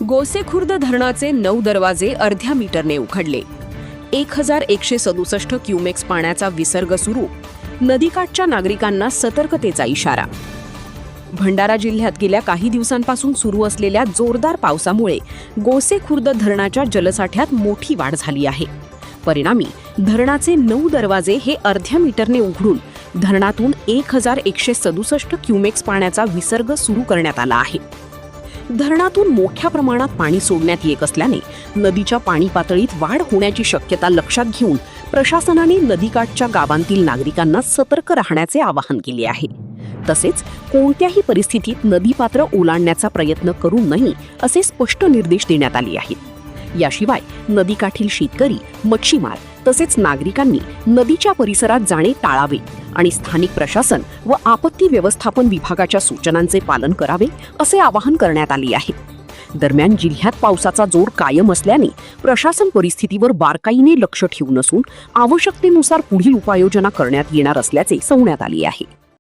गोसेखुर्द धरणाचे 9 दरवाजे अर्ध्या मीटरने उघडले. 1167 क्युमेक्स पाण्याचा विसर्ग सुरू. नदीकाठच्या नागरिकांना सतर्कतेचा इशारा. भंडारा जिल्ह्यात गेल्या काही दिवसांपासून सुरू असलेल्या जोरदार पावसामुळे गोसेखुर्द धरणाच्या जलसाठ्यात मोठी वाढ झाली आहे. परिणामी धरणाचे 9 दरवाजे हे अर्ध्या मीटरने उघडून धरणातून 1167 क्युमेक्स पाण्याचा विसर्ग सुरू करण्यात आला आहे. धरणातून मोठ्या प्रमाणात पाणी सोडण्यात येत असल्याने नदीच्या पाणी पातळीत वाढ होण्याची शक्यता लक्षात घेऊन प्रशासनाने नदीकाठच्या गावांतील नागरिकांना सतर्क राहण्याचे आवाहन केले आहे. तसेच कोणत्याही परिस्थितीत नदीपात्र ओलांडण्याचा प्रयत्न करू नये असे स्पष्ट निर्देश देण्यात आले आहेत. याशिवाय नदीकाठील शेतकरी, मच्छीमार तसेच नागरिकांनी नदीच्या परिसरात जाणे टाळावे आणि स्थानिक प्रशासन व आपत्ती व्यवस्थापन विभागाच्या सूचनांचे पालन करावे असे आवाहन करण्यात आले आहे. दरम्यान जिल्ह्यात पावसाचा जोर कायम असल्याने प्रशासन परिस्थितीवर बारकाईने लक्ष ठेवून असून आवश्यकतेनुसार पुढील उपाययोजना करण्यात येणार असल्याचे सांगण्यात आले आहे.